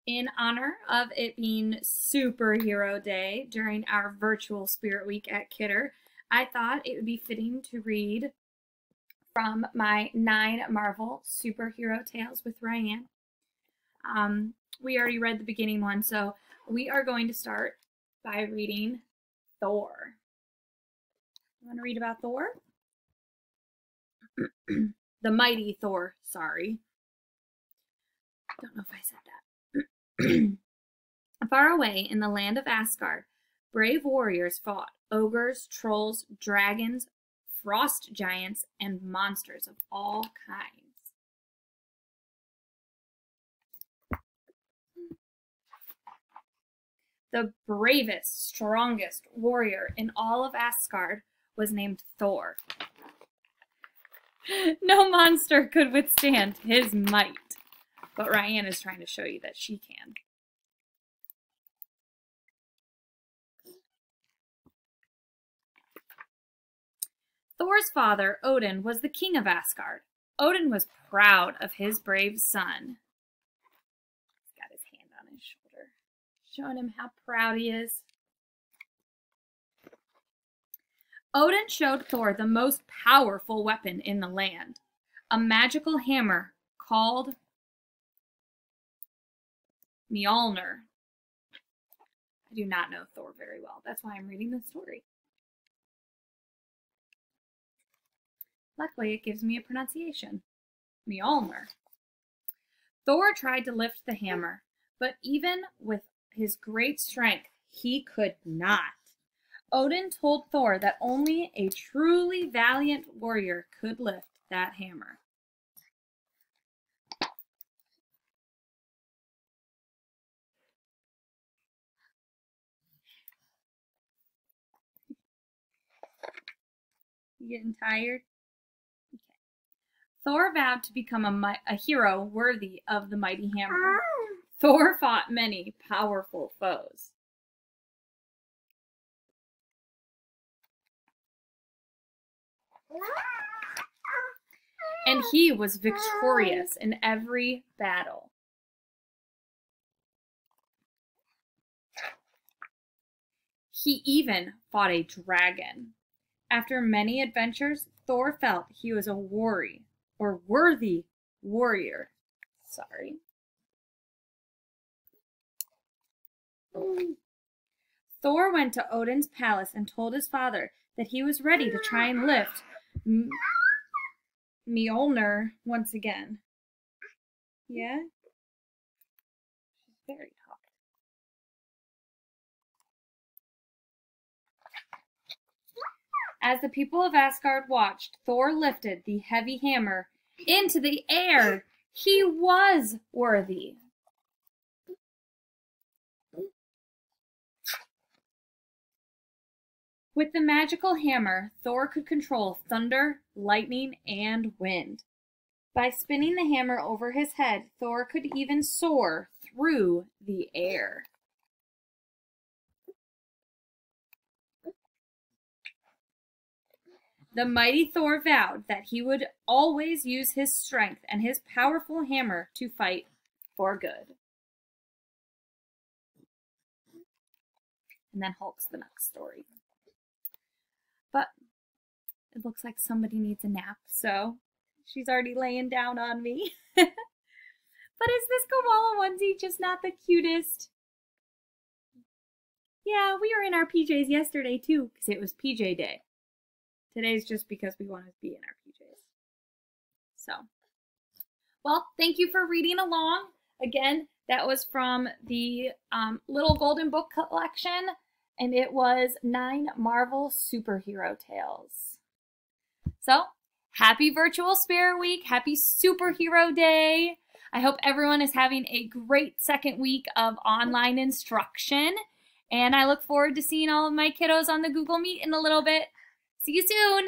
in honor of it being Superhero Day during our virtual Spirit Week at Kidder, I thought it would be fitting to read from my 9 Marvel Superhero Tales with Ryan. We already read the beginning one, so we are going to start by reading Thor. You want to read about Thor? The mighty Thor, sorry. Don't know if I said that. Far away in the land of Asgard, brave warriors fought ogres, trolls, dragons, frost giants, and monsters of all kinds. The bravest, strongest warrior in all of Asgard was named Thor. No monster could withstand his might. But Ryan is trying to show you that she can. Thor's father, Odin, was the king of Asgard. Odin was proud of his brave son. He's got his hand on his shoulder, showing him how proud he is. Odin showed Thor the most powerful weapon in the land, a magical hammer called Mjolnir. I do not know Thor very well. That's why I'm reading the story. Luckily, it gives me a pronunciation. Mjolnir. Thor tried to lift the hammer, but even with his great strength, he could not. Odin told Thor that only a truly valiant warrior could lift that hammer. You getting tired? Okay. Thor vowed to become a hero worthy of the mighty hammer. Thor fought many powerful foes. And he was victorious in every battle. He even fought a dragon. After many adventures, Thor felt he was a worthy warrior. Sorry. Thor went to Odin's palace and told his father that he was ready to try and lift Mjolnir once again. Yeah? She's very talkative. As the people of Asgard watched, Thor lifted the heavy hammer into the air. He was worthy. With the magical hammer, Thor could control thunder, lightning, and wind. By spinning the hammer over his head, Thor could even soar through the air. The mighty Thor vowed that he would always use his strength and his powerful hammer to fight for good. And then Hulk's the next story. But it looks like somebody needs a nap, so she's already laying down on me. But is this koala onesie just not the cutest? Yeah, we were in our PJs yesterday too, because it was PJ day. Today's just because we want to be in our PJs. So, well, thank you for reading along. Again, that was from the Little Golden Book collection, and it was 9 Marvel Superhero Tales. So, happy Virtual Spirit Week. Happy Superhero Day. I hope everyone is having a great second week of online instruction, and I look forward to seeing all of my kiddos on the Google Meet in a little bit. See you soon.